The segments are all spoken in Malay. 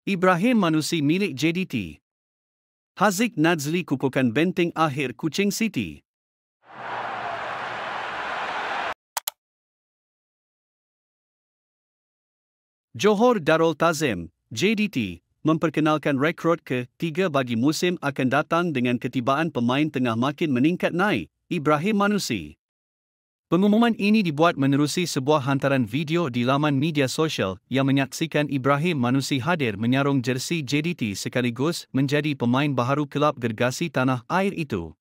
Ibrahim Manusi milik JDT. Haziq Nazli kukuhkan benteng akhir Kuching City. Johor Darul Tazim, JDT, memperkenalkan rekrut ke-3 bagi musim akan datang dengan ketibaan pemain tengah makin meningkat naik, Ibrahim Manusi. Pengumuman ini dibuat menerusi sebuah hantaran video di laman media sosial yang menyaksikan Ibrahim Manusi hadir menyarung jersey JDT sekaligus menjadi pemain baharu kelab gergasi tanah air itu.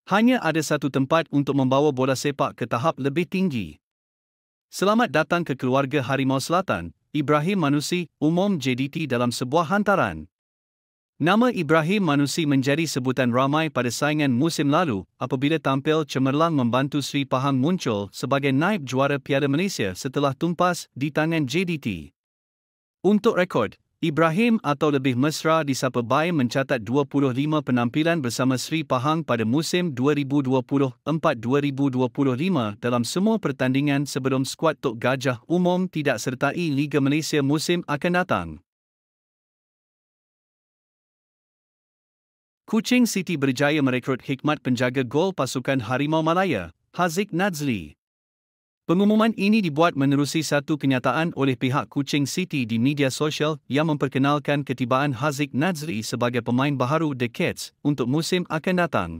Hanya ada satu tempat untuk membawa bola sepak ke tahap lebih tinggi. Selamat datang ke keluarga Harimau Selatan, Ibrahim Manusi, umum JDT dalam sebuah hantaran. Nama Ibrahim Manusi menjadi sebutan ramai pada saingan musim lalu apabila tampil cemerlang membantu Sri Pahang muncul sebagai naib juara Piala Malaysia setelah tumpas di tangan JDT. Untuk rekod, Ibrahim atau lebih mesra disapa Baim mencatat 25 penampilan bersama Sri Pahang pada musim 2024-2025 dalam semua pertandingan sebelum skuad Tok Gajah umum tidak sertai Liga Malaysia musim akan datang. Kuching City berjaya merekrut hikmat penjaga gol pasukan Harimau Malaya, Haziq Nazli. Pengumuman ini dibuat menerusi satu kenyataan oleh pihak Kuching City di media sosial yang memperkenalkan ketibaan Haziq Nazli sebagai pemain baharu The Cats untuk musim akan datang.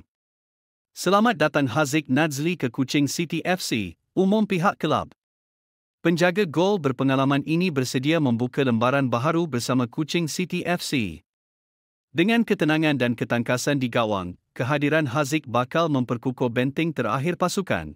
Selamat datang Haziq Nazli ke Kuching City FC, umum pihak kelab. Penjaga gol berpengalaman ini bersedia membuka lembaran baharu bersama Kuching City FC. Dengan ketenangan dan ketangkasan di gawang, kehadiran Haziq bakal memperkukuh benteng terakhir pasukan.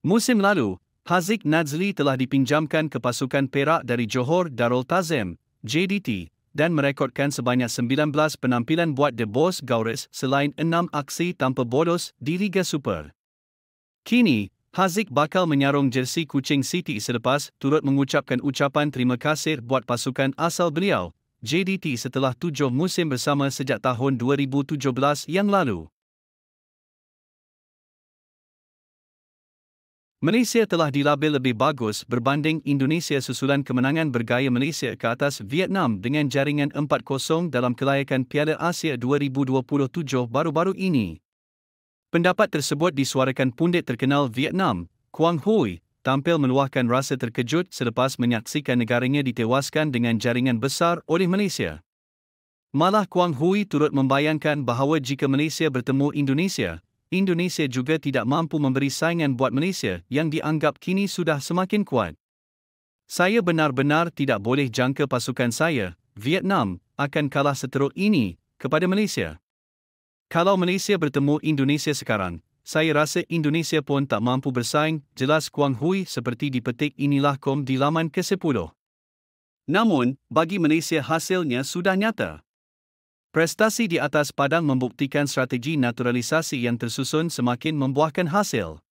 Musim lalu, Haziq Nazli telah dipinjamkan ke pasukan Perak dari Johor Darul Tazim, JDT, dan merekodkan sebanyak 19 penampilan buat The Boss Gaurus selain 6 aksi tanpa bodos di Liga Super. Kini, Haziq bakal menyarung jersey Kuching City selepas turut mengucapkan ucapan terima kasih buat pasukan asal beliau, JDT setelah 7 musim bersama sejak tahun 2017 yang lalu. Malaysia telah dilabel lebih bagus berbanding Indonesia susulan kemenangan bergaya Malaysia ke atas Vietnam dengan jaringan 4-0 dalam kelayakan Piala Asia 2027 baru-baru ini. Pendapat tersebut disuarakan pundit terkenal Vietnam, Quang Huy, tampil meluahkan rasa terkejut selepas menyaksikan negaranya ditewaskan dengan jaringan besar oleh Malaysia. Malah Quang Huy turut membayangkan bahawa jika Malaysia bertemu Indonesia, Indonesia juga tidak mampu memberi saingan buat Malaysia yang dianggap kini sudah semakin kuat. Saya benar-benar tidak boleh jangka pasukan saya, Vietnam, akan kalah seteruk ini kepada Malaysia. Kalau Malaysia bertemu Indonesia sekarang, saya rasa Indonesia pun tak mampu bersaing, jelas Quang Huy seperti dipetik inilah di laman ke-10. Namun, bagi Malaysia hasilnya sudah nyata. Prestasi di atas padang membuktikan strategi naturalisasi yang tersusun semakin membuahkan hasil.